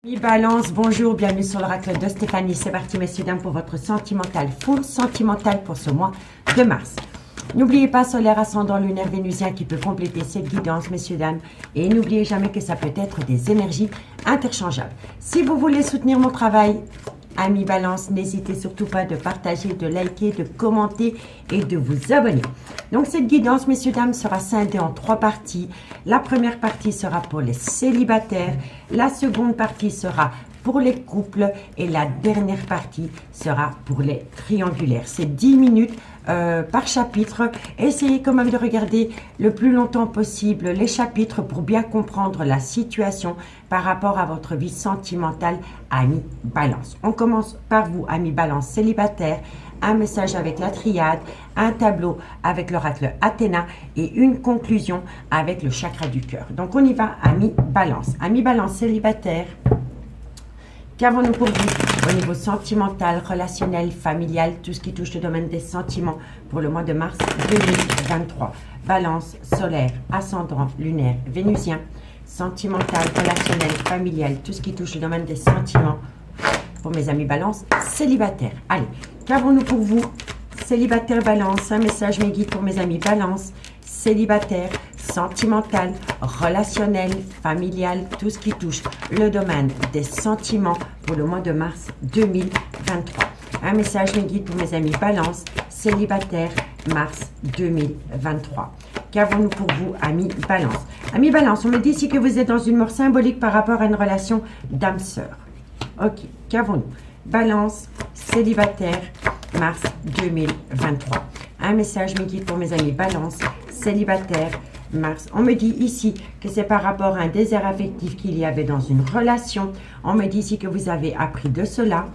Mi-balance, bonjour, bienvenue sur l'oracle de Stéphanie. C'est parti, messieurs, dames, pour votre sentimental, full sentimental pour ce mois de mars. N'oubliez pas solaire, ascendant, lunaire, vénusien qui peut compléter cette guidance, messieurs, dames. Et n'oubliez jamais que ça peut être des énergies interchangeables. Si vous voulez soutenir mon travail, amis balance, n'hésitez surtout pas de partager, de liker, de commenter et de vous abonner. Donc cette guidance, messieurs, dames, sera scindée en 3 parties. La première partie sera pour les célibataires, la seconde partie sera pour les couples et la dernière partie sera pour les triangulaires. C'est 10 minutes par chapitre. Essayez quand même de regarder le plus longtemps possible les chapitres pour bien comprendre la situation par rapport à votre vie sentimentale, amis balance. On commence par vous, amis balance célibataire, un message avec la triade, un tableau avec l'oracle Athéna et une conclusion avec le chakra du cœur. Donc on y va, amis balance. Amis balance célibataire, qu'avons-nous pour vous au niveau sentimental, relationnel, familial, tout ce qui touche le domaine des sentiments pour le mois de mars 2023. Balance, solaire, ascendant, lunaire, vénusien, sentimental, relationnel, familial, tout ce qui touche le domaine des sentiments pour mes amis balance célibataires. Allez, qu'avons-nous pour vous célibataire balance, un message mes guides pour mes amis balance célibataire, sentimental, relationnel, familial, tout ce qui touche le domaine des sentiments pour le mois de mars 2023. Un message mes guides pour mes amis balance célibataire, mars 2023. Qu'avons-nous pour vous, amis balance? Amis balance, on me dit ici que vous êtes dans une mort symbolique par rapport à une relation d'âme-sœur. Ok, qu'avons-nous? Balance, célibataire, mars 2023. Un message mes guides pour mes amis balance, célibataire, mars. On me dit ici que c'est par rapport à un désert affectif qu'il y avait dans une relation. On me dit ici que vous avez appris de cela.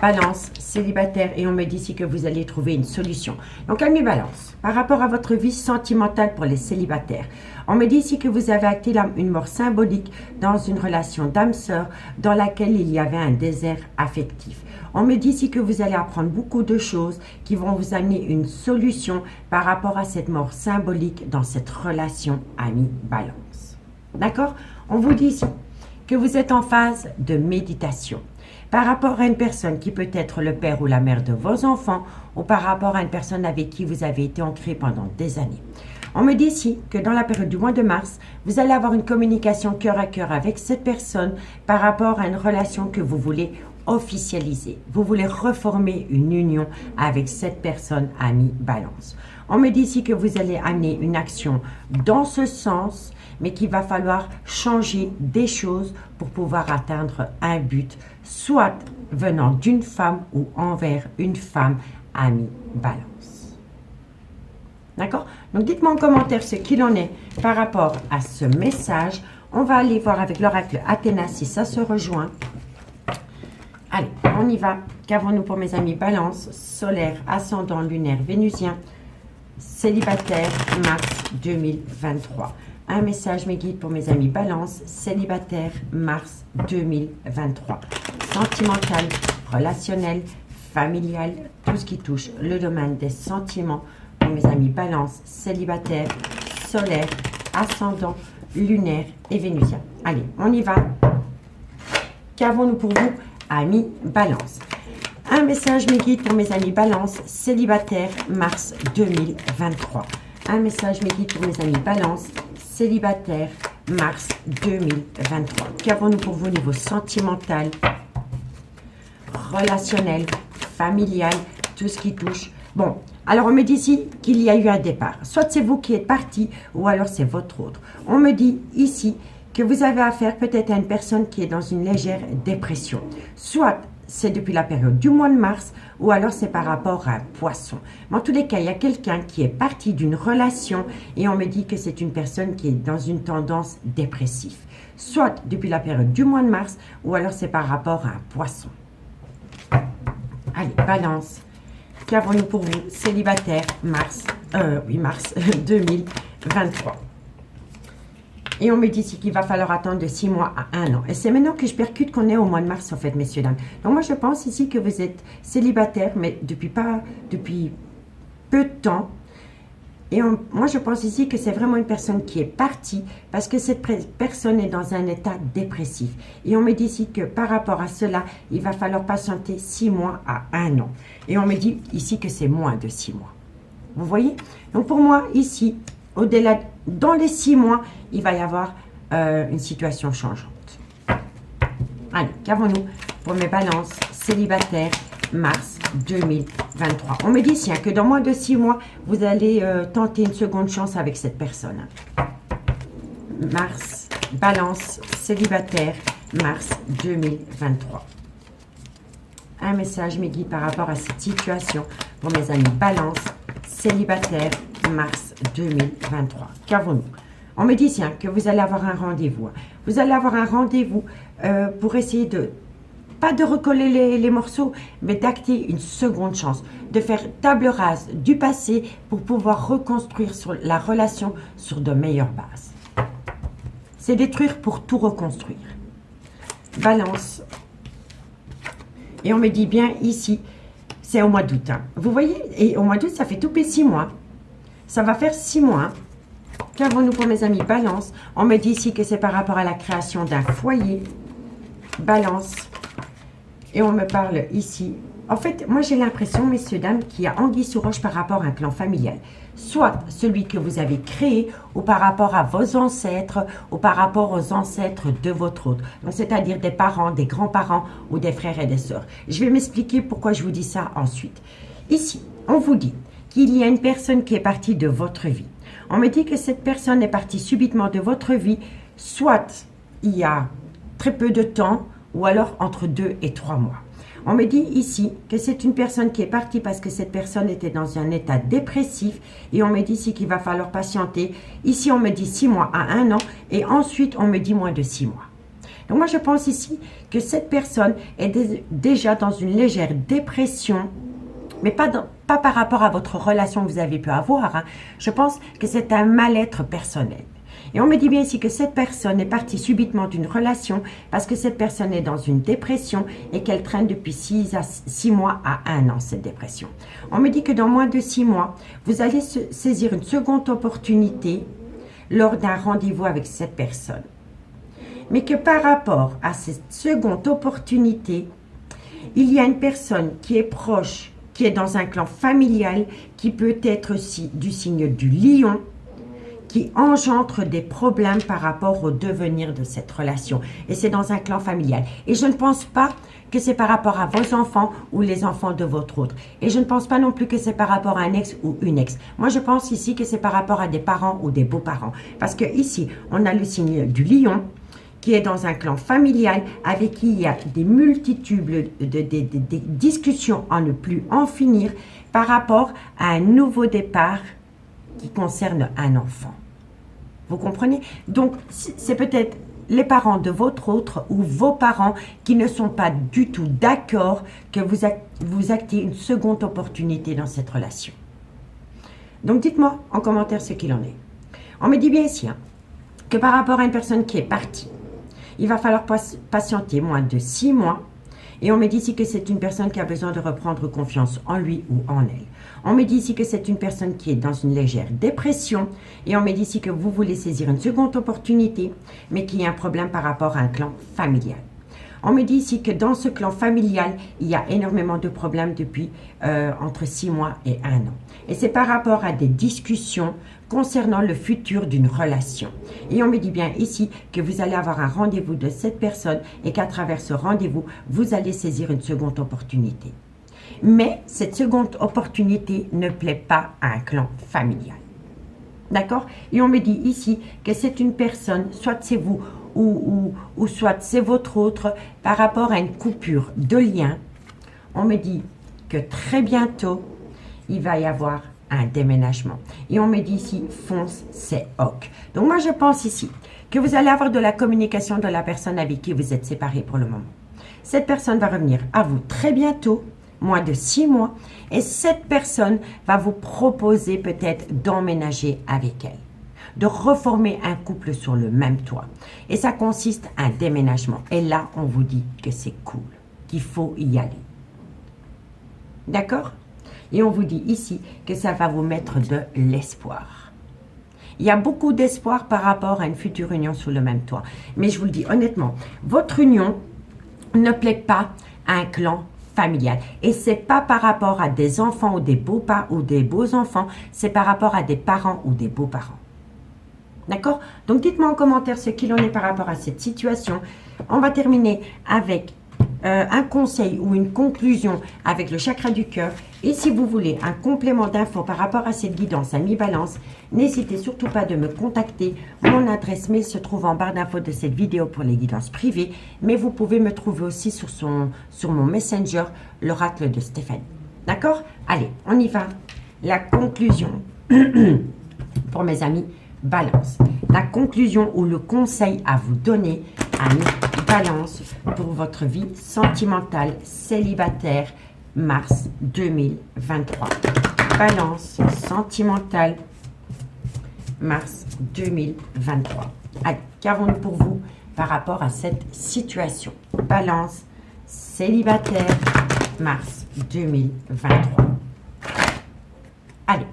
Balance, célibataire, et on me dit ici que vous allez trouver une solution. Donc, amis balance, par rapport à votre vie sentimentale pour les célibataires, on me dit ici que vous avez acté une mort symbolique dans une relation d'âme-sœur dans laquelle il y avait un désert affectif. On me dit ici que vous allez apprendre beaucoup de choses qui vont vous amener une solution par rapport à cette mort symbolique dans cette relation amis balance. D'accord? On vous dit ici que vous êtes en phase de méditation par rapport à une personne qui peut être le père ou la mère de vos enfants ou par rapport à une personne avec qui vous avez été ancré pendant des années. On me dit ici que dans la période du mois de mars, vous allez avoir une communication cœur à cœur avec cette personne par rapport à une relation que vous voulez officialiser. Vous voulez reformer une union avec cette personne, amis balance. On me dit ici que vous allez amener une action dans ce sens, mais qu'il va falloir changer des choses pour pouvoir atteindre un but, soit venant d'une femme ou envers une femme, amis balance. D'accord? Donc dites-moi en commentaire ce qu'il en est par rapport à ce message. On va aller voir avec l'oracle Athéna si ça se rejoint. Allez, on y va. Qu'avons-nous pour mes amis balance, solaire, ascendant, lunaire, vénusien, célibataire, mars 2023. Un message mes guides pour mes amis balance, célibataire, mars 2023. Sentimental, relationnel, familial, tout ce qui touche le domaine des sentiments pour mes amis balance, célibataire, solaire, ascendant, lunaire et vénusien. Allez, on y va. Qu'avons-nous pour vous, amis balance? Un message mes guides pour mes amis balance, célibataire, mars 2023. Un message mes guides pour mes amis balance, célibataire, mars 2023. Qu'avons-nous pour vous au niveau sentimental, relationnel, familial, tout ce qui touche? Bon, alors on me dit ici qu'il y a eu un départ. Soit c'est vous qui êtes parti ou alors c'est votre autre. On me dit ici que vous avez affaire peut-être à une personne qui est dans une légère dépression. Soit c'est depuis la période du mois de mars ou alors c'est par rapport à un poisson. Mais en tous les cas, il y a quelqu'un qui est parti d'une relation et on me dit que c'est une personne qui est dans une tendance dépressive. Soit depuis la période du mois de mars ou alors c'est par rapport à un poisson. Allez, balance. Qu'avons-nous pour vous? Célibataire, mars 2023. Et on me dit ici qu'il va falloir attendre de 6 mois à 1 an. Et c'est maintenant que je percute qu'on est au mois de mars, en fait, messieurs, dames. Donc, moi, je pense ici que vous êtes célibataire, mais depuis peu de temps. Et moi, je pense ici que c'est vraiment une personne qui est partie parce que cette personne est dans un état dépressif. Et on me dit ici que par rapport à cela, il va falloir patienter 6 mois à 1 an. Et on me dit ici que c'est moins de 6 mois. Vous voyez? Donc pour moi, ici, au-delà, dans les 6 mois, il va y avoir une situation changeante. Allez, qu'avons-nous pour mes balances célibataires mars 2023? On me dit ici que dans moins de 6 mois, vous allez tenter une seconde chance avec cette personne. Mars, balance célibataire, mars 2023. Un message, mes guides, par rapport à cette situation pour mes amis balance célibataire, mars 2023. Qu'avons-nous? On me dit ici que vous allez avoir un rendez-vous. Vous allez avoir un rendez-vous pour essayer de pas de recoller les morceaux, mais d'acter une seconde chance, de faire table rase du passé pour pouvoir reconstruire la relation sur de meilleures bases. C'est détruire pour tout reconstruire. Balance. Et on me dit bien ici, c'est au mois d'août. Hein. Vous voyez, et au mois d'août, ça fait tout pile 6 mois. Ça va faire 6 mois. Hein. Qu'avons-nous pour mes amis balance? On me dit ici que c'est par rapport à la création d'un foyer. Balance. Et on me parle ici. En fait, moi j'ai l'impression, messieurs, dames, qu'il y a anguille sous roche par rapport à un clan familial. Soit celui que vous avez créé, ou par rapport à vos ancêtres, ou par rapport aux ancêtres de votre autre. Donc, c'est-à-dire des parents, des grands-parents, ou des frères et des sœurs. Je vais m'expliquer pourquoi je vous dis ça ensuite. Ici, on vous dit qu'il y a une personne qui est partie de votre vie. On me dit que cette personne est partie subitement de votre vie, soit il y a très peu de temps, ou alors entre 2 et 3 mois. On me dit ici que c'est une personne qui est partie parce que cette personne était dans un état dépressif et on me dit ici qu'il va falloir patienter. Ici, on me dit 6 mois à 1 an et ensuite, on me dit moins de 6 mois. Donc moi, je pense ici que cette personne est déjà dans une légère dépression, mais pas par rapport à votre relation que vous avez pu avoir. Hein. Je pense que c'est un mal-être personnel. Et on me dit bien ici que cette personne est partie subitement d'une relation parce que cette personne est dans une dépression et qu'elle traîne depuis 6 mois à 1 an, cette dépression. On me dit que dans moins de 6 mois, vous allez saisir une seconde opportunité lors d'un rendez-vous avec cette personne. Mais que par rapport à cette seconde opportunité, il y a une personne qui est proche, qui est dans un clan familial, qui peut être aussi du signe du lion, qui engendre des problèmes par rapport au devenir de cette relation. Et c'est dans un clan familial. Et je ne pense pas que c'est par rapport à vos enfants ou les enfants de votre autre. Et je ne pense pas non plus que c'est par rapport à un ex ou une ex. Moi, je pense ici que c'est par rapport à des parents ou des beaux-parents. Parce que ici, on a le signe du lion, qui est dans un clan familial avec qui il y a des multitudes de discussions à ne plus en finir par rapport à un nouveau départ qui concerne un enfant. Vous comprenez? Donc, c'est peut-être les parents de votre autre ou vos parents qui ne sont pas du tout d'accord que vous actez une seconde opportunité dans cette relation. Donc, dites-moi en commentaire ce qu'il en est. On me dit bien ici que par rapport à une personne qui est partie, il va falloir patienter moins de 6 mois. Et on me dit ici que c'est une personne qui a besoin de reprendre confiance en lui ou en elle. On me dit ici que c'est une personne qui est dans une légère dépression. Et on me dit ici que vous voulez saisir une seconde opportunité, mais qu'il y a un problème par rapport à un clan familial. On me dit ici que dans ce clan familial, il y a énormément de problèmes depuis entre 6 mois et 1 an. Et c'est par rapport à des discussions concernant le futur d'une relation. Et on me dit bien ici que vous allez avoir un rendez-vous de cette personne et qu'à travers ce rendez-vous, vous allez saisir une seconde opportunité. Mais cette seconde opportunité ne plaît pas à un clan familial. D'accord? Et on me dit ici que c'est une personne, soit c'est vous ou soit c'est votre autre, par rapport à une coupure de lien. On me dit que très bientôt, il va y avoir un déménagement. Et on me dit ici, fonce, c'est ok. Donc moi, je pense ici que vous allez avoir de la communication de la personne avec qui vous êtes séparés pour le moment. Cette personne va revenir à vous très bientôt, moins de 6 mois, et cette personne va vous proposer peut-être d'emménager avec elle, de reformer un couple sur le même toit. Et ça consiste à un déménagement. Et là, on vous dit que c'est cool, qu'il faut y aller. D'accord? Et on vous dit ici que ça va vous mettre de l'espoir. Il y a beaucoup d'espoir par rapport à une future union sous le même toit. Mais je vous le dis honnêtement, votre union ne plaît pas à un clan familial. Et c'est pas par rapport à des enfants ou des beaux enfants, c'est par rapport à des parents ou des beaux-parents. D'accord? Donc dites-moi en commentaire ce qu'il en est par rapport à cette situation. On va terminer avec un conseil ou une conclusion avec le chakra du cœur. Et si vous voulez un complément d'infos par rapport à cette guidance à mi-balance, n'hésitez surtout pas de me contacter. Mon adresse mail se trouve en barre d'infos de cette vidéo pour les guidances privées, mais vous pouvez me trouver aussi sur mon Messenger, l'oracle de Stéphanie. D'accord? Allez, on y va. La conclusion pour mes amis Balance. La conclusion ou le conseil à vous donner, amis Balance, pour votre vie sentimentale célibataire, mars 2023. Balance sentimentale, mars 2023. Allez, qu'avons-nous pour vous par rapport à cette situation? Balance célibataire, mars 2023. Allez,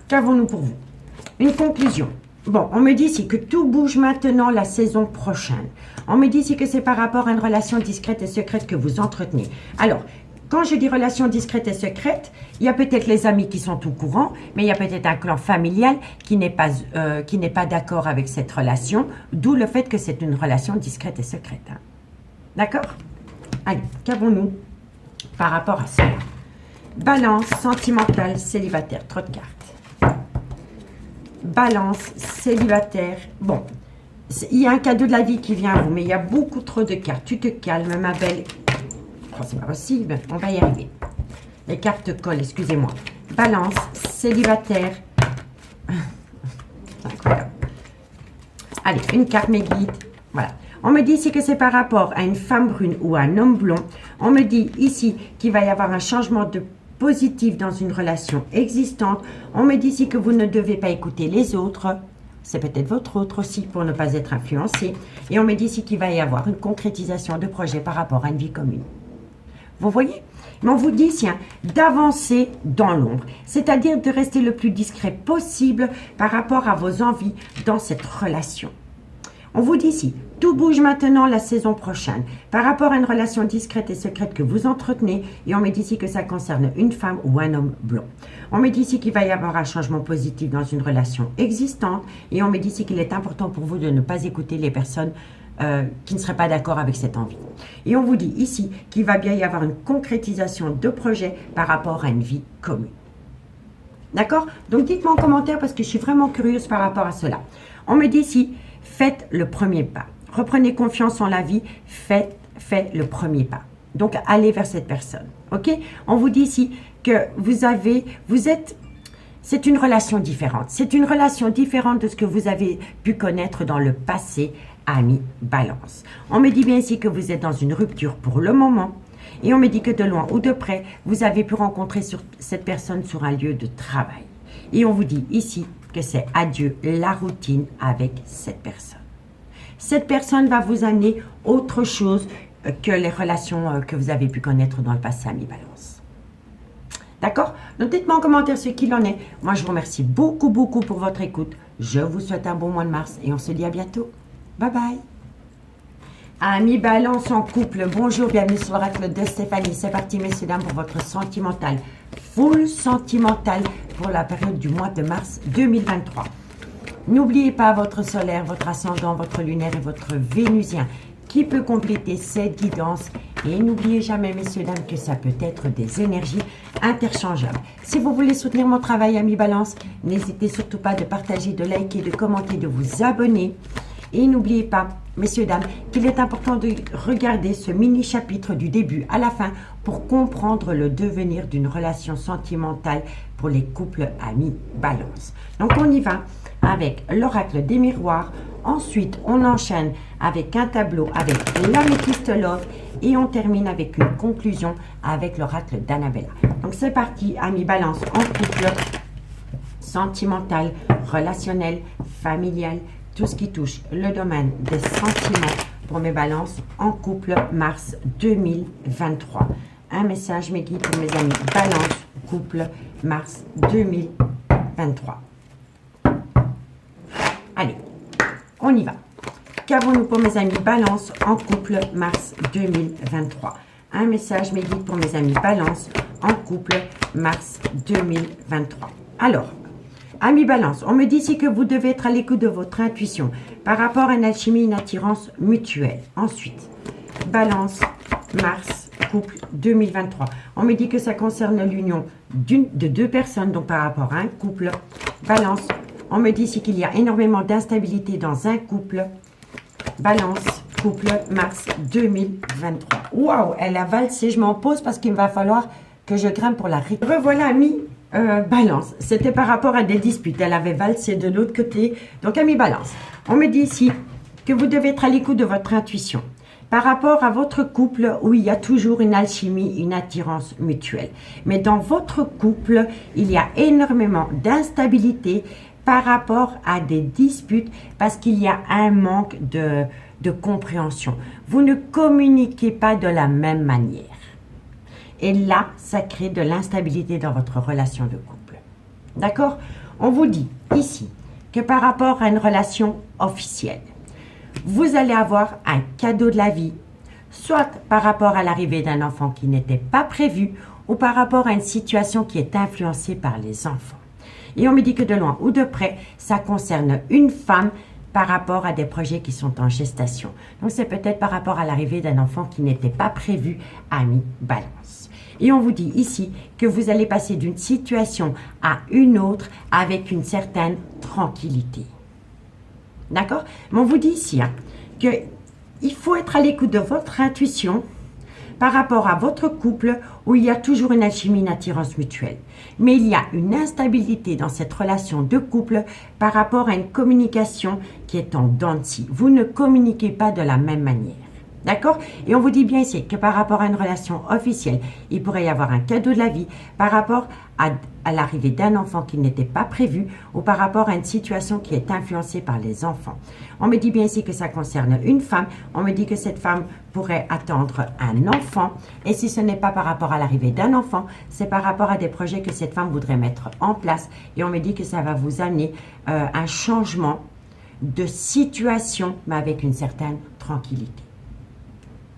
qu'avons-nous pour vous? Une conclusion. Bon, on me dit ici que tout bouge maintenant la saison prochaine. On me dit ici que c'est par rapport à une relation discrète et secrète que vous entretenez. Alors, quand je dis relation discrète et secrète, il y a peut-être les amis qui sont au courant, mais il y a peut-être un clan familial qui n'est pas d'accord avec cette relation, d'où le fait que c'est une relation discrète et secrète. Hein. D'accord? Allez, qu'avons-nous par rapport à ça? Balance sentimentale célibataire, trop de cartes. Balance, célibataire. Bon, il y a un cadeau de la vie qui vient à vous, mais il y a beaucoup trop de cartes. Tu te calmes, ma belle. Oh, c'est pas possible, on va y arriver. Les cartes te collent, excusez-moi. Balance, célibataire. C'est incroyable. Allez, une carte mes guides. Voilà. On me dit ici que c'est par rapport à une femme brune ou à un homme blond. On me dit ici qu'il va y avoir un changement de positif dans une relation existante. On me dit ici que vous ne devez pas écouter les autres. C'est peut-être votre autre aussi pour ne pas être influencé. Et on me dit ici qu'il va y avoir une concrétisation de projet par rapport à une vie commune. Vous voyez? Mais on vous dit ici d'avancer dans l'ombre. C'est-à-dire de rester le plus discret possible par rapport à vos envies dans cette relation. On vous dit ici, tout bouge maintenant la saison prochaine par rapport à une relation discrète et secrète que vous entretenez. Et on me dit ici que ça concerne une femme ou un homme blond. On me dit ici qu'il va y avoir un changement positif dans une relation existante. Et on me dit ici qu'il est important pour vous de ne pas écouter les personnes qui ne seraient pas d'accord avec cette envie. Et on vous dit ici qu'il va bien y avoir une concrétisation de projet par rapport à une vie commune. D'accord? Donc dites-moi en commentaire parce que je suis vraiment curieuse par rapport à cela. On me dit ici, faites le premier pas. Reprenez confiance en la vie, faites le premier pas. Donc, allez vers cette personne. OK? On vous dit ici que c'est une relation différente. C'est une relation différente de ce que vous avez pu connaître dans le passé, ami Balance. On me dit bien ici que vous êtes dans une rupture pour le moment. Et on me dit que de loin ou de près, vous avez pu rencontrer cette personne sur un lieu de travail. Et on vous dit ici que c'est adieu la routine avec cette personne. Cette personne va vous amener autre chose que les relations que vous avez pu connaître dans le passé, ami Balance. D'accord? Donc dites-moi en commentaire ce qu'il en est. Moi, je vous remercie beaucoup, beaucoup pour votre écoute. Je vous souhaite un bon mois de mars et on se dit à bientôt. Bye bye. Amis Balance en couple, bonjour, bienvenue sur l'oracle de Stéphanie. C'est parti, messieurs, dames, pour votre sentimental, full sentimental pour la période du mois de mars 2023. N'oubliez pas votre solaire, votre ascendant, votre lunaire et votre vénusien qui peut compléter cette guidance. Et n'oubliez jamais, messieurs, dames, que ça peut être des énergies interchangeables. Si vous voulez soutenir mon travail, amis Balance, n'hésitez surtout pas de partager, de liker, de commenter, de vous abonner. Et n'oubliez pas, messieurs, dames, qu'il est important de regarder ce mini-chapitre du début à la fin pour comprendre le devenir d'une relation sentimentale pour les couples amis Balance. Donc, on y va avec l'oracle des miroirs. Ensuite, on enchaîne avec un tableau avec l'améthyste love et on termine avec une conclusion avec l'oracle d'Annabella. Donc, c'est parti, amis Balance en couple, sentimental, relationnel, familial, tout ce qui touche le domaine des sentiments pour mes balances en couple mars 2023. Un message, mes guides, pour mes amis balance, couple, mars 2023. Allez, on y va. Qu'avons-nous pour mes amis Balance en couple, mars 2023? Un message, mes guides, pour mes amis Balance en couple, mars 2023. Alors, amis Balance, on me dit ici que vous devez être à l'écoute de votre intuition par rapport à une alchimie, une attirance mutuelle. Ensuite, Balance, mars, couple 2023. On me dit que ça concerne l'union de deux personnes, donc par rapport à un couple. Balance, on me dit ici qu'il y a énormément d'instabilité dans un couple. Balance, couple, mars 2023. Waouh, elle a valsé. Je m'en pose parce qu'il va falloir que je grimpe pour la rythme. Revoilà, amis Balance. C'était par rapport à des disputes. Elle avait valsé de l'autre côté. Donc, amis Balance, on me dit ici que vous devez être à l'écoute de votre intuition par rapport à votre couple où il y a toujours une alchimie, une attirance mutuelle. Mais dans votre couple, il y a énormément d'instabilité par rapport à des disputes parce qu'il y a un manque de compréhension. Vous ne communiquez pas de la même manière. Et là, ça crée de l'instabilité dans votre relation de couple. D'accord? On vous dit ici que par rapport à une relation officielle, vous allez avoir un cadeau de la vie, soit par rapport à l'arrivée d'un enfant qui n'était pas prévu ou par rapport à une situation qui est influencée par les enfants. Et on me dit que de loin ou de près, ça concerne une femme par rapport à des projets qui sont en gestation. Donc, c'est peut-être par rapport à l'arrivée d'un enfant qui n'était pas prévu, amis Balance. Et on vous dit ici que vous allez passer d'une situation à une autre avec une certaine tranquillité. D'accord? Mais on vous dit ici qu'il faut être à l'écoute de votre intuition par rapport à votre couple où il y a toujours une alchimie, une attirance mutuelle. Mais il y a une instabilité dans cette relation de couple par rapport à une communication qui est en dents de scie. Vous ne communiquez pas de la même manière. D'accord? Et on vous dit bien ici que par rapport à une relation officielle, il pourrait y avoir un cadeau de la vie par rapport à l'arrivée d'un enfant qui n'était pas prévu ou par rapport à une situation qui est influencée par les enfants. On me dit bien ici que ça concerne une femme. On me dit que cette femme pourrait attendre un enfant. Et si ce n'est pas par rapport à l'arrivée d'un enfant, c'est par rapport à des projets que cette femme voudrait mettre en place. Et on me dit que ça va vous amener un changement de situation, mais avec une certaine tranquillité.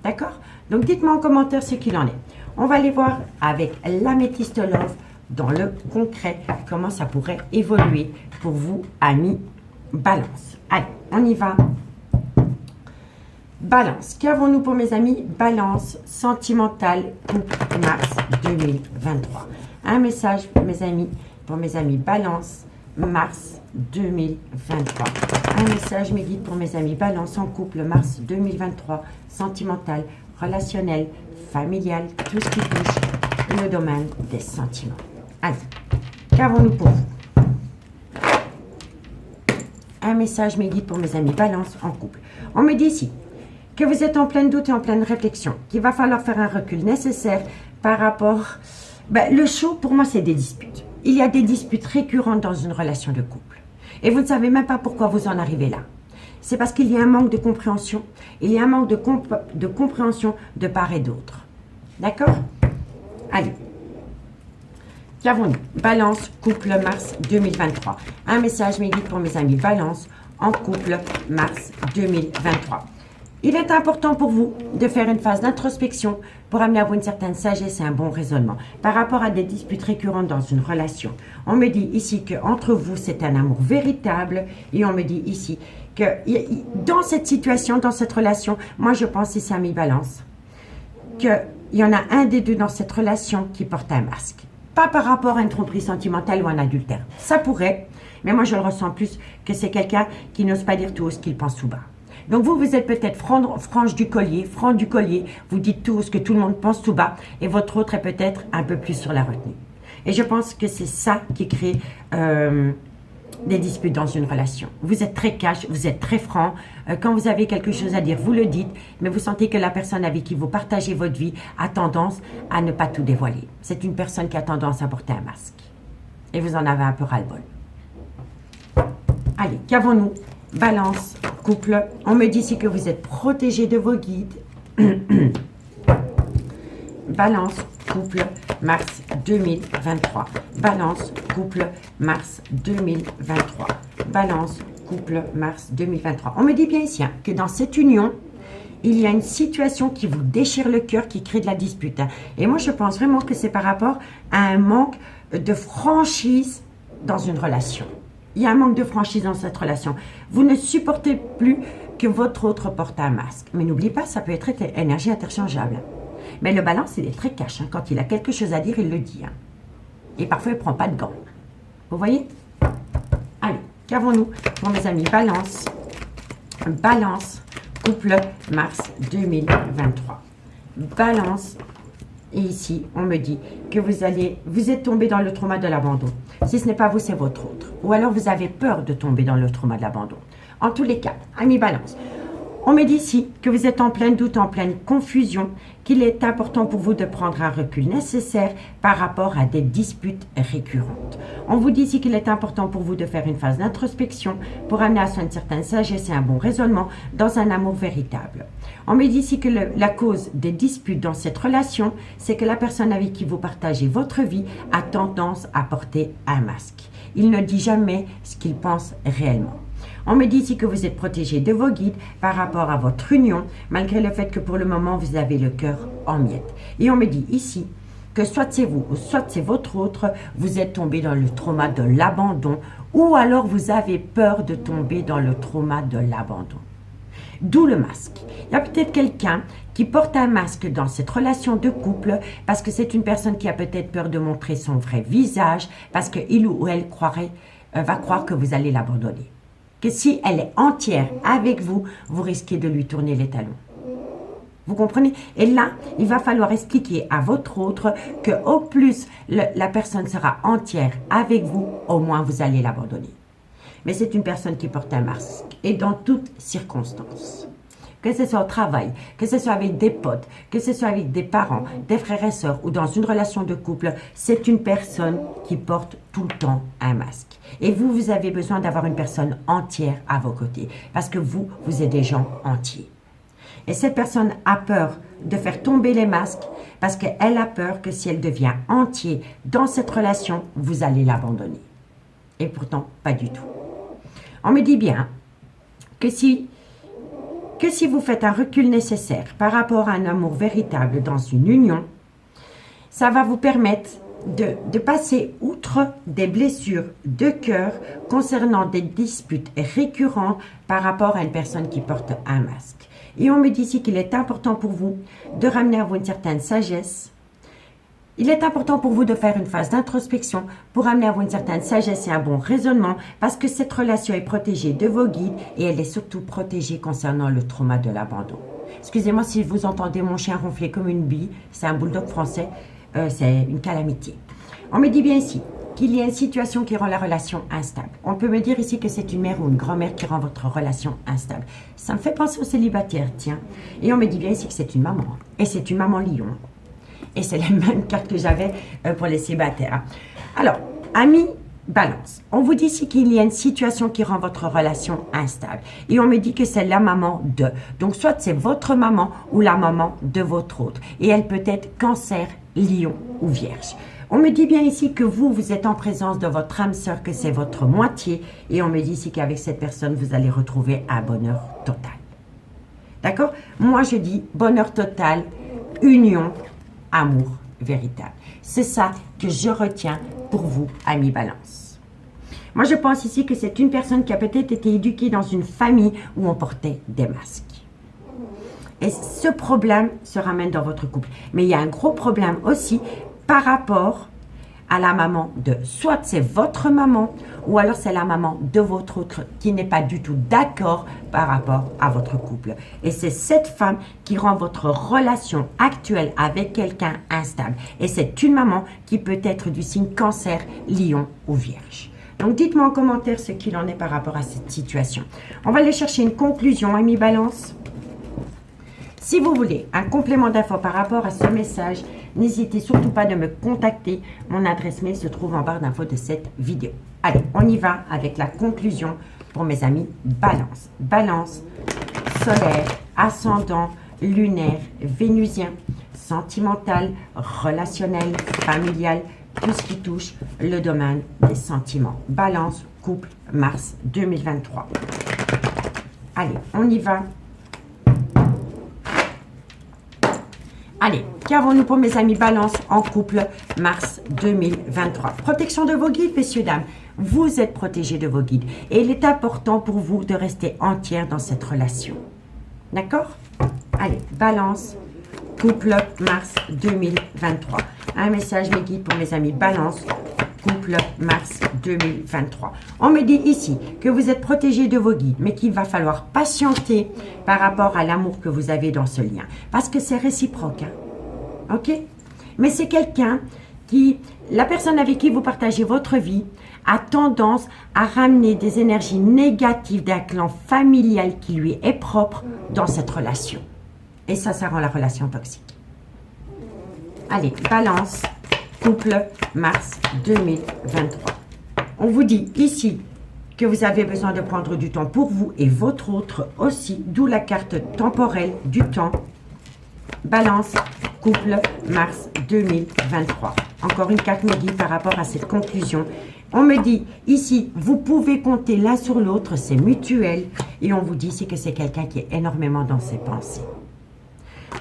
D'accord? Donc, dites-moi en commentaire ce qu'il en est. On va aller voir avec l'améthyste love dans le concret comment ça pourrait évoluer pour vous, amis Balance. Allez, on y va. Balance. Qu'avons-nous pour mes amis Balance sentimentale couple mars 2023. Un message, mes amis, pour mes amis Balance mars 2023. Un message, mes guides, pour mes amis Balance en couple mars 2023. Sentimental, relationnel, familial, tout ce qui touche le domaine des sentiments. Allez, qu'avons-nous pour vous? Un message, mes guides, pour mes amis Balance en couple. On me dit ici que vous êtes en plein doute et en pleine réflexion, qu'il va falloir faire un recul nécessaire par rapport... le show, pour moi, c'est des disputes. Il y a des disputes récurrentes dans une relation de couple. Et vous ne savez même pas pourquoi vous en arrivez là. C'est parce qu'il y a un manque de compréhension. Il y a un manque de compréhension de part et d'autre. D'accord? Allez. Qu'avons-nous? Balance, couple, mars 2023. Un message, mes guides, pour mes amis Balance en couple, mars 2023. Il est important pour vous de faire une phase d'introspection pour amener à vous une certaine sagesse et un bon raisonnement par rapport à des disputes récurrentes dans une relation. On me dit ici qu'entre vous, c'est un amour véritable et on me dit ici que dans cette situation, dans cette relation, moi je pense ici à mes Balance, qu'il y en a un des deux dans cette relation qui porte un masque. Pas par rapport à une tromperie sentimentale ou un adultère. Ça pourrait, mais moi je le ressens plus que c'est quelqu'un qui n'ose pas dire tout haut ce qu'il pense tout bas. Donc vous êtes peut-être franc du collier, vous dites tout ce que tout le monde pense tout bas, et votre autre est peut-être un peu plus sur la retenue. Et je pense que c'est ça qui crée des disputes dans une relation. Vous êtes très cash, vous êtes très franc. Quand vous avez quelque chose à dire, vous le dites, mais vous sentez que la personne avec qui vous partagez votre vie a tendance à ne pas tout dévoiler. C'est une personne qui a tendance à porter un masque. Et vous en avez un peu ras-le-bol. Allez, qu'avons-nous? Balance, couple. On me dit ici que vous êtes protégé de vos guides. Balance, couple, mars 2023. Balance, couple, mars 2023. Balance, couple, mars 2023. On me dit bien ici que dans cette union, il y a une situation qui vous déchire le cœur, qui crée de la dispute. Et moi, je pense vraiment que c'est par rapport à un manque de franchise dans une relation. Il y a un manque de franchise dans cette relation. Vous ne supportez plus que votre autre porte un masque. Mais n'oubliez pas, ça peut être énergie interchangeable. Mais le balance, il est très cash. Quand il a quelque chose à dire, il le dit. Et parfois, il ne prend pas de gants. Vous voyez? Allez, qu'avons-nous pour mes amis? Balance. Balance. Couple, mars 2023. Balance. Et ici, on me dit que vous êtes tombé dans le trauma de l'abandon. Si ce n'est pas vous, c'est votre autre. Ou alors, vous avez peur de tomber dans le trauma de l'abandon. En tous les cas, amis balance, on me dit ici que vous êtes en plein doute, en pleine confusion, qu'il est important pour vous de prendre un recul nécessaire par rapport à des disputes récurrentes. On vous dit ici qu'il est important pour vous de faire une phase d'introspection pour amener à soi une certaine sagesse et un bon raisonnement dans un amour véritable. On me dit ici que la cause des disputes dans cette relation, c'est que la personne avec qui vous partagez votre vie a tendance à porter un masque. Il ne dit jamais ce qu'il pense réellement. On me dit ici que vous êtes protégé de vos guides par rapport à votre union, malgré le fait que pour le moment, vous avez le cœur en miettes. Et on me dit ici que soit c'est vous ou soit c'est votre autre, vous êtes tombé dans le trauma de l'abandon ou alors vous avez peur de tomber dans le trauma de l'abandon. D'où le masque. Il y a peut-être quelqu'un qui porte un masque dans cette relation de couple parce que c'est une personne qui a peut-être peur de montrer son vrai visage parce qu'il ou elle va croire que vous allez l'abandonner. Que si elle est entière avec vous, vous risquez de lui tourner les talons. Vous comprenez? Et là, il va falloir expliquer à votre autre que au plus la personne sera entière avec vous, au moins vous allez l'abandonner. Mais c'est une personne qui porte un masque et dans toutes circonstances. Que ce soit au travail, que ce soit avec des potes, que ce soit avec des parents, des frères et sœurs ou dans une relation de couple, c'est une personne qui porte tout le temps un masque. Et vous avez besoin d'avoir une personne entière à vos côtés parce que vous êtes des gens entiers. Et cette personne a peur de faire tomber les masques parce qu'elle a peur que si elle devient entière dans cette relation, vous allez l'abandonner. Et pourtant, pas du tout. On me dit bien que si vous faites un recul nécessaire par rapport à un amour véritable dans une union, ça va vous permettre de passer outre des blessures de cœur concernant des disputes récurrentes par rapport à une personne qui porte un masque. Et on me dit ici qu'il est important pour vous de ramener à vous une certaine sagesse. Il est important pour vous de faire une phase d'introspection pour amener à vous une certaine sagesse et un bon raisonnement parce que cette relation est protégée de vos guides et elle est surtout protégée concernant le trauma de l'abandon. Excusez-moi si vous entendez mon chien ronfler comme une bille, c'est un bulldog français, c'est une calamité. On me dit bien ici qu'il y a une situation qui rend la relation instable. On peut me dire ici que c'est une mère ou une grand-mère qui rend votre relation instable. Ça me fait penser aux célibataires, tiens. Et on me dit bien ici que c'est une maman. Et c'est une maman lion. Et c'est la même carte que j'avais pour les célibataires. Alors, amis balance, on vous dit ici qu'il y a une situation qui rend votre relation instable. Et on me dit que c'est la maman de. Donc, soit c'est votre maman ou la maman de votre autre. Et elle peut être cancer, lion ou vierge. On me dit bien ici que vous êtes en présence de votre âme sœur, que c'est votre moitié. Et on me dit ici qu'avec cette personne, vous allez retrouver un bonheur total. D'accord? Moi, je dis bonheur total, union, amour véritable. C'est ça que je retiens pour vous, amis balance. Moi, je pense ici que c'est une personne qui a peut-être été éduquée dans une famille où on portait des masques. Et ce problème se ramène dans votre couple. Mais il y a un gros problème aussi par rapport à la maman de, soit c'est votre maman ou alors c'est la maman de votre autre qui n'est pas du tout d'accord par rapport à votre couple. Et c'est cette femme qui rend votre relation actuelle avec quelqu'un instable. Et c'est une maman qui peut être du signe cancer, lion ou vierge. Donc dites-moi en commentaire ce qu'il en est par rapport à cette situation. On va aller chercher une conclusion, amis balance. Si vous voulez un complément d'info par rapport à ce message, n'hésitez surtout pas de me contacter. Mon adresse mail se trouve en barre d'infos de cette vidéo. Allez, on y va avec la conclusion pour mes amis balance. Balance, solaire, ascendant, lunaire, vénusien, sentimental, relationnel, familial, tout ce qui touche le domaine des sentiments. Balance, couple, mars 2023. Allez, on y va. Allez, qu'avons-nous pour mes amis Balance en couple mars 2023? Protection de vos guides, messieurs, dames. Vous êtes protégés de vos guides. Et il est important pour vous de rester entière dans cette relation. D'accord? Allez, Balance, couple mars 2023. Un message, mes guides, pour mes amis Balance, couple mars 2023. On me dit ici que vous êtes protégés de vos guides, mais qu'il va falloir patienter par rapport à l'amour que vous avez dans ce lien. Parce que c'est réciproque. Hein? OK? Mais c'est quelqu'un qui, la personne avec qui vous partagez votre vie, a tendance à ramener des énergies négatives d'un clan familial qui lui est propre dans cette relation. Et ça rend la relation toxique. Allez, Balance, couple mars 2023. On vous dit ici que vous avez besoin de prendre du temps pour vous et votre autre aussi, d'où la carte temporelle du temps. Balance, couple mars 2023. Encore une carte me guide par rapport à cette conclusion. On me dit ici, vous pouvez compter l'un sur l'autre, c'est mutuel. Et on vous dit c'est que c'est quelqu'un qui est énormément dans ses pensées.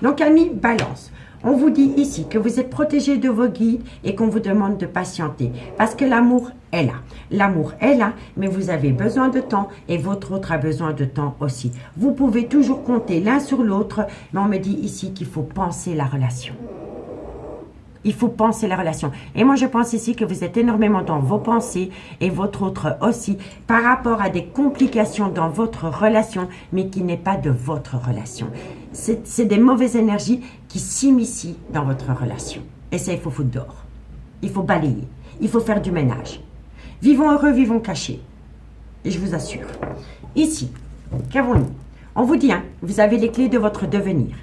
Donc, amis, Balance. On vous dit ici que vous êtes protégés de vos guides et qu'on vous demande de patienter. Parce que l'amour est là. L'amour est là, mais vous avez besoin de temps et votre autre a besoin de temps aussi. Vous pouvez toujours compter l'un sur l'autre, mais on me dit ici qu'il faut penser la relation. Il faut penser la relation. Et moi, je pense ici que vous êtes énormément dans vos pensées et votre autre aussi par rapport à des complications dans votre relation, mais qui n'est pas de votre relation. C'est des mauvaises énergies qui s'immiscent dans votre relation. Et ça, il faut foutre dehors. Il faut balayer. Il faut faire du ménage. Vivons heureux, vivons cachés. Et je vous assure. Ici, qu'avons-nous? On vous dit, hein, vous avez les clés de votre devenir.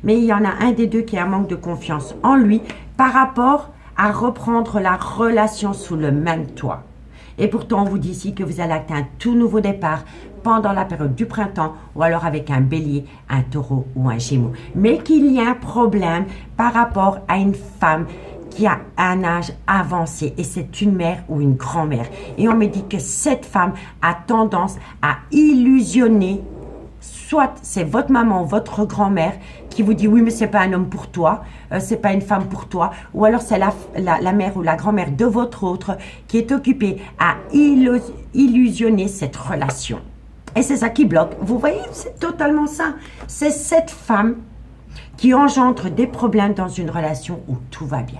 Mais il y en a un des deux qui a un manque de confiance en lui par rapport à reprendre la relation sous le même toit. Et pourtant, on vous dit ici que vous allez atteindre un tout nouveau départ pendant la période du printemps ou alors avec un bélier, un taureau ou un gémeau. Mais qu'il y a un problème par rapport à une femme qui a un âge avancé et c'est une mère ou une grand-mère. Et on me dit que cette femme a tendance à illusionner. Soit c'est votre maman ou votre grand-mère qui vous dit oui mais c'est pas un homme pour toi, c'est pas une femme pour toi, ou alors c'est la mère ou la grand-mère de votre autre qui est occupée à illusionner cette relation. Et c'est ça qui bloque. Vous voyez, c'est totalement ça. C'est cette femme qui engendre des problèmes dans une relation où tout va bien.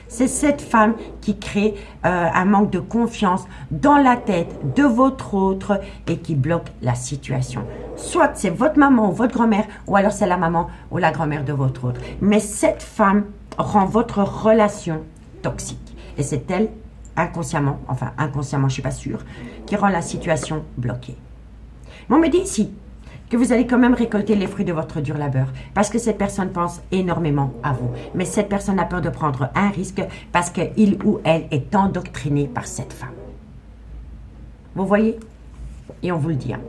C'est cette femme qui crée un manque de confiance dans la tête de votre autre et qui bloque la situation. Soit c'est votre maman ou votre grand-mère, ou alors c'est la maman ou la grand-mère de votre autre. Mais cette femme rend votre relation toxique. Et c'est elle, inconsciemment, enfin inconsciemment, je ne suis pas sûre, qui rend la situation bloquée. Mais on me dit ici que vous allez quand même récolter les fruits de votre dur labeur parce que cette personne pense énormément à vous. Mais cette personne a peur de prendre un risque parce qu'il ou elle est endoctriné par cette femme. Vous voyez? Et on vous le dit. Hein.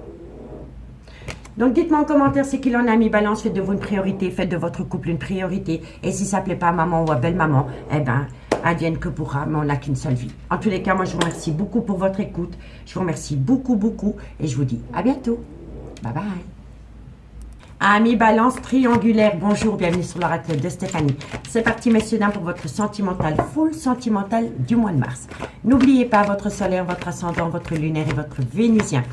Donc dites-moi en commentaire ce qu'il en a mis Balance. Faites de vous une priorité, faites de votre couple une priorité. Et si ça ne plaît pas à maman ou à belle-maman, eh bien, advienne que pourra, mais on n'a qu'une seule vie. En tous les cas, moi je vous remercie beaucoup pour votre écoute. Je vous remercie beaucoup, beaucoup. Et je vous dis à bientôt. Bye bye. Amis Balance triangulaire, bonjour, bienvenue sur l'oracle de Stéphanie. C'est parti, messieurs, dames, pour votre sentimental, full sentimental du mois de mars. N'oubliez pas votre solaire, votre ascendant, votre lunaire et votre vénusien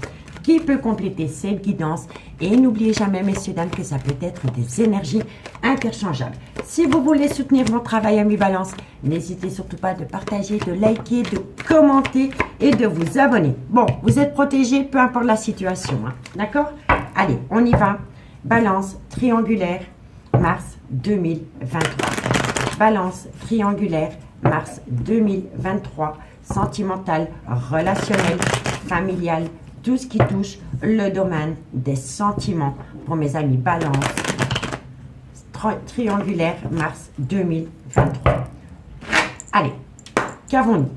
qui peut compléter cette guidance. Et n'oubliez jamais, messieurs, dames, que ça peut être des énergies interchangeables. Si vous voulez soutenir mon travail, amis Balance, n'hésitez surtout pas de partager, de liker, de commenter et de vous abonner. Bon, vous êtes protégés, peu importe la situation. Hein. D'accord? Allez, on y va. Balance triangulaire, mars 2023. Balance triangulaire, mars 2023. Sentimental, relationnel, familial, tout ce qui touche le domaine des sentiments pour mes amis Balance triangulaire, mars 2023. Allez, qu'avons-nous?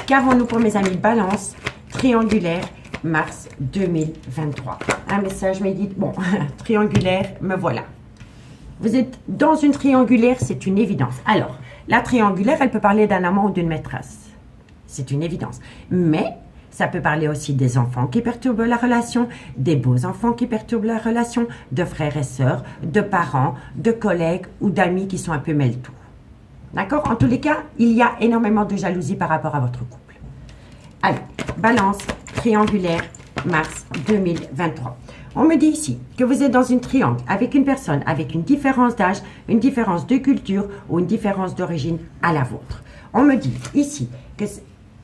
Qu'avons-nous pour mes amis Balance triangulaire, mars 2023. Un message me dit, bon, triangulaire, me voilà. Vous êtes dans une triangulaire, c'est une évidence. Alors, la triangulaire, elle peut parler d'un amant ou d'une maîtresse. C'est une évidence. Mais ça peut parler aussi des enfants qui perturbent la relation, des beaux enfants qui perturbent la relation, de frères et sœurs, de parents, de collègues ou d'amis qui sont un peu mêle-tout. D'accord? En tous les cas, il y a énormément de jalousie par rapport à votre couple. Allez, balance, triangulaire, mars 2023. On me dit ici que vous êtes dans une triangle avec une personne avec une différence d'âge, une différence de culture ou une différence d'origine à la vôtre. On me dit ici que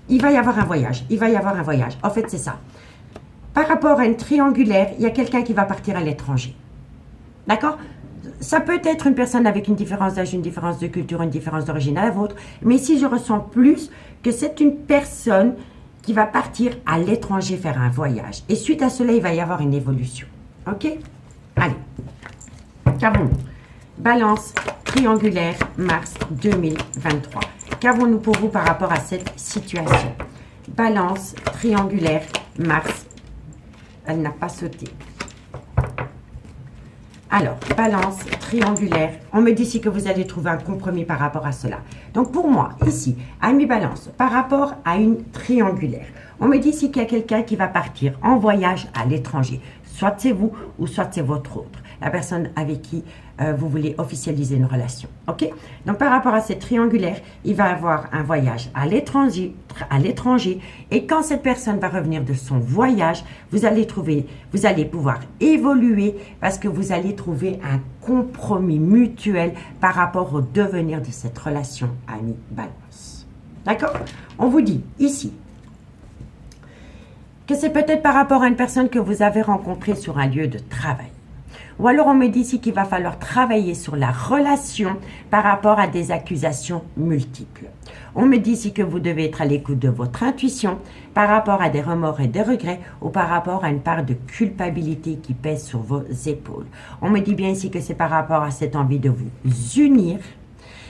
il va y avoir un voyage. Il va y avoir un voyage. En fait, c'est ça. Par rapport à une triangulaire, il y a quelqu'un qui va partir à l'étranger. D'accord? Ça peut être une personne avec une différence d'âge, une différence de culture, une différence d'origine à la vôtre. Mais ici, je ressens plus que c'est une personne qui va partir à l'étranger faire un voyage. Et suite à cela, il va y avoir une évolution. OK? Allez. Qu'avons-nous? Balance, triangulaire, mars 2023. Qu'avons-nous pour vous par rapport à cette situation? Balance, triangulaire, mars. Elle n'a pas sauté. Alors, balance, triangulaire. On me dit ici que vous allez trouver un compromis par rapport à cela. Donc, pour moi, ici, ami balance, par rapport à une triangulaire, on me dit ici qu'il y a quelqu'un qui va partir en voyage à l'étranger. Soit c'est vous ou soit c'est votre autre. La personne avec qui vous voulez officialiser une relation. OK? Donc, par rapport à cette triangulaire, il va avoir un voyage à l'étranger. Et quand cette personne va revenir de son voyage, vous allez pouvoir évoluer parce que vous allez trouver un compromis mutuel par rapport au devenir de cette relation ami-balance. D'accord? On vous dit ici que c'est peut-être par rapport à une personne que vous avez rencontrée sur un lieu de travail. Ou alors on me dit ici qu'il va falloir travailler sur la relation par rapport à des accusations multiples. On me dit ici que vous devez être à l'écoute de votre intuition par rapport à des remords et des regrets ou par rapport à une part de culpabilité qui pèse sur vos épaules. On me dit bien ici que c'est par rapport à cette envie de vous unir,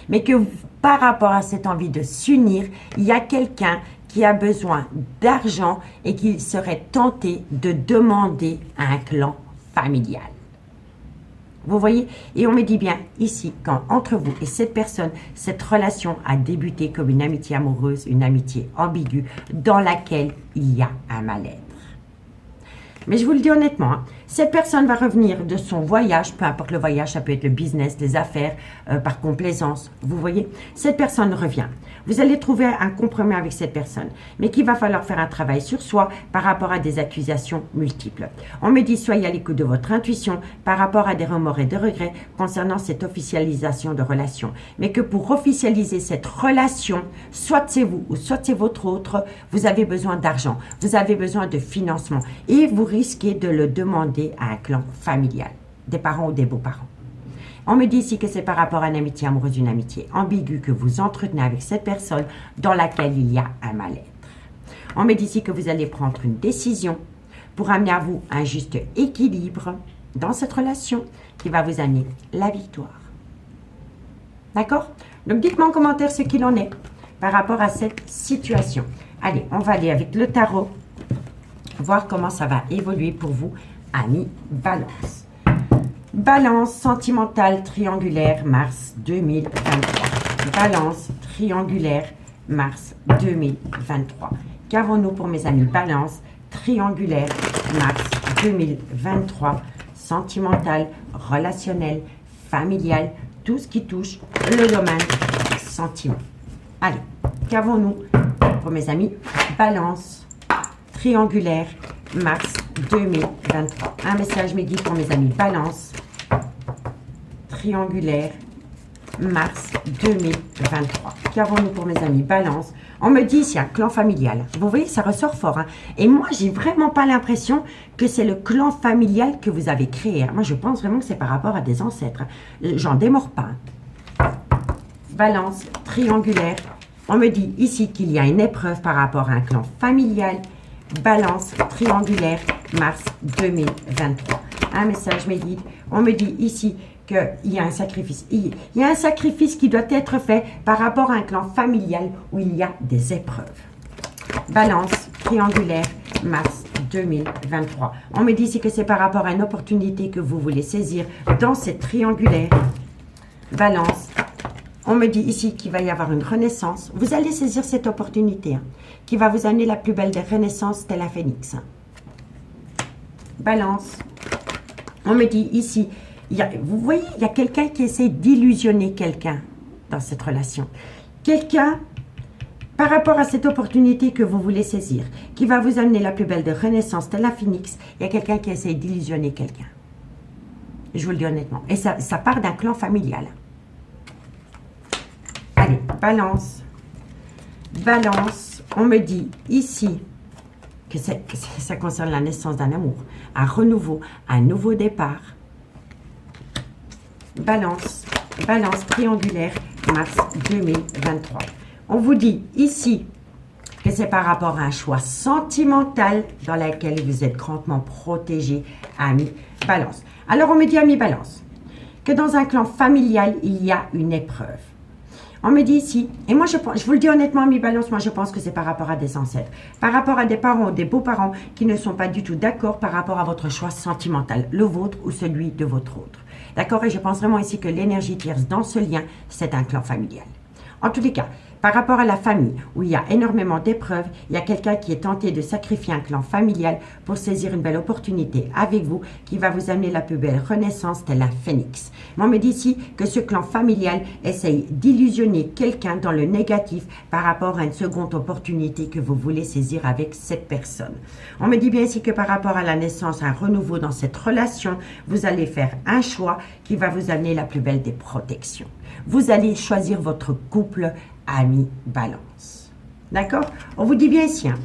mais que par rapport à cette envie de s'unir, il y a quelqu'un qui a besoin d'argent et qui serait tenté de demander à un clan familial. Vous voyez? Et on me dit bien ici, quand entre vous et cette personne, cette relation a débuté comme une amitié amoureuse, une amitié ambiguë, dans laquelle il y a un mal-être. Mais je vous le dis honnêtement, hein, cette personne va revenir de son voyage, peu importe le voyage, ça peut être le business, les affaires, par complaisance, vous voyez. Cette personne revient. Vous allez trouver un compromis avec cette personne, mais qu'il va falloir faire un travail sur soi par rapport à des accusations multiples. On me dit, soyez à l'écoute de votre intuition par rapport à des remords et des regrets concernant cette officialisation de relation. Mais que pour officialiser cette relation, soit c'est vous ou soit c'est votre autre, vous avez besoin d'argent, vous avez besoin de financement et vous risquez de le demander à un clan familial, des parents ou des beaux-parents. On me dit ici que c'est par rapport à une amitié amoureuse, une amitié ambiguë que vous entretenez avec cette personne dans laquelle il y a un mal-être. On me dit ici que vous allez prendre une décision pour amener à vous un juste équilibre dans cette relation qui va vous amener la victoire. D'accord? Donc dites-moi en commentaire ce qu'il en est par rapport à cette situation. Allez, on va aller avec le tarot, voir comment ça va évoluer pour vous, amis Balance. Balance sentimentale triangulaire, mars 2023. Balance triangulaire, mars 2023. Qu'avons-nous pour mes amis Balance triangulaire, mars 2023. Sentimental, relationnel, familial, tout ce qui touche le domaine sentiment. Allez, qu'avons-nous pour mes amis Balance triangulaire, mars 2023. Un message me guide pour mes amis Balance triangulaire, mars 2023. Qu'avons-nous pour mes amis Balance? On me dit c'est un clan familial. Vous voyez, ça ressort fort. Hein? Et moi, j'ai vraiment pas l'impression que c'est le clan familial que vous avez créé. Hein? Moi, je pense vraiment que c'est par rapport à des ancêtres. Hein? J'en démords pas. Hein? Balance triangulaire. On me dit ici qu'il y a une épreuve par rapport à un clan familial. Balance triangulaire, mars 2023. Un message me guide. On me dit ici qu'il y a un sacrifice. Il y a un sacrifice qui doit être fait par rapport à un clan familial où il y a des épreuves. Balance triangulaire, mars 2023. On me dit ici que c'est par rapport à une opportunité que vous voulez saisir dans cette triangulaire. Balance. On me dit ici qu'il va y avoir une renaissance. Vous allez saisir cette opportunité hein, qui va vous amener la plus belle des renaissances, telle un phénix. Balance. On me dit ici, vous voyez, il y a quelqu'un qui essaie d'illusionner quelqu'un dans cette relation. Quelqu'un, par rapport à cette opportunité que vous voulez saisir, qui va vous amener la plus belle des renaissances, telle un phénix, il y a quelqu'un qui essaie d'illusionner quelqu'un. Je vous le dis honnêtement. Et ça part d'un clan familial. Allez, balance. Balance. On me dit ici que ça concerne la naissance d'un amour, un renouveau, un nouveau départ. Balance. Balance triangulaire, mars 2023. On vous dit ici que c'est par rapport à un choix sentimental dans lequel vous êtes grandement protégé, ami Balance. Alors, on me dit, ami Balance, que dans un clan familial, il y a une épreuve. On me dit ici, et moi je vous le dis honnêtement, ami Balance, moi je pense que c'est par rapport à des ancêtres, par rapport à des parents, des beaux-parents qui ne sont pas du tout d'accord par rapport à votre choix sentimental, le vôtre ou celui de votre autre. D'accord? Et je pense vraiment ici que l'énergie tierce dans ce lien, c'est un clan familial. En tous les cas, par rapport à la famille, où il y a énormément d'épreuves, il y a quelqu'un qui est tenté de sacrifier un clan familial pour saisir une belle opportunité avec vous, qui va vous amener la plus belle renaissance, tel un phénix. Mais on me dit ici que ce clan familial essaye d'illusionner quelqu'un dans le négatif par rapport à une seconde opportunité que vous voulez saisir avec cette personne. On me dit bien ici que par rapport à la naissance, un renouveau dans cette relation, vous allez faire un choix qui va vous amener la plus belle des protections. Vous allez choisir votre couple ami Balance. D'accord? On vous dit bien ici hein,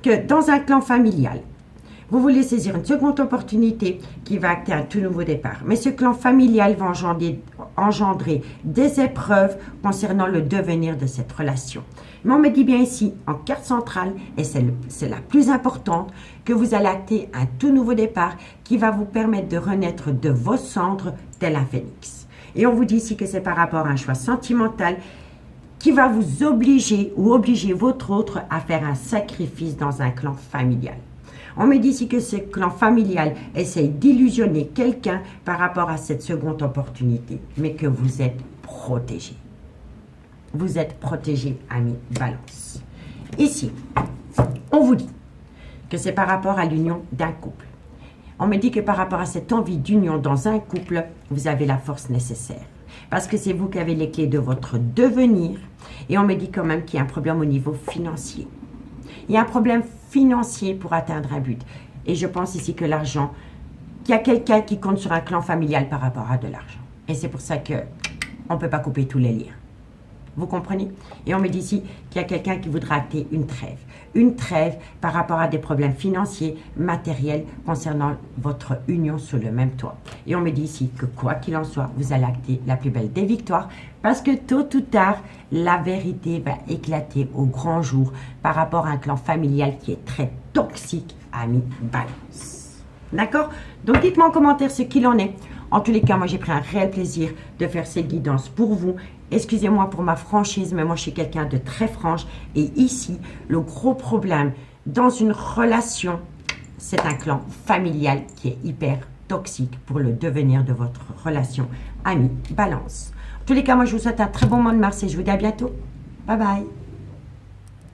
que dans un clan familial, vous voulez saisir une seconde opportunité qui va acter un tout nouveau départ. Mais ce clan familial va engendrer des épreuves concernant le devenir de cette relation. Mais on me dit bien ici, en carte centrale, et c'est la plus importante, que vous allez acter un tout nouveau départ qui va vous permettre de renaître de vos cendres tel un phénix. Et on vous dit ici que c'est par rapport à un choix sentimental qui va vous obliger ou obliger votre autre à faire un sacrifice dans un clan familial. On me dit ici que ce clan familial essaye d'illusionner quelqu'un par rapport à cette seconde opportunité, mais que vous êtes protégé. Vous êtes protégé, ami Balance. Ici, on vous dit que c'est par rapport à l'union d'un couple. On me dit que par rapport à cette envie d'union dans un couple, vous avez la force nécessaire. Parce que c'est vous qui avez les clés de votre devenir. Et on me dit quand même qu'il y a un problème au niveau financier. Il y a un problème financier pour atteindre un but. Et je pense ici que l'argent, qu'il y a quelqu'un qui compte sur un clan familial par rapport à de l'argent. Et c'est pour ça qu'on ne peut pas couper tous les liens. Vous comprenez? Et on me dit ici qu'il y a quelqu'un qui voudra acter une trêve. Une trêve par rapport à des problèmes financiers, matériels concernant votre union sous le même toit. Et on me dit ici que quoi qu'il en soit, vous allez acter la plus belle des victoires parce que tôt ou tard, la vérité va éclater au grand jour par rapport à un clan familial qui est très toxique, ami Balance. D'accord? Donc dites-moi en commentaire ce qu'il en est. En tous les cas, moi j'ai pris un réel plaisir de faire cette guidance pour vous. Excusez-moi pour ma franchise, mais moi je suis quelqu'un de très franche. Et ici, le gros problème dans une relation, c'est un clan familial qui est hyper toxique pour le devenir de votre relation ami Balance. En tous les cas, moi je vous souhaite un très bon mois de mars et je vous dis à bientôt. Bye bye.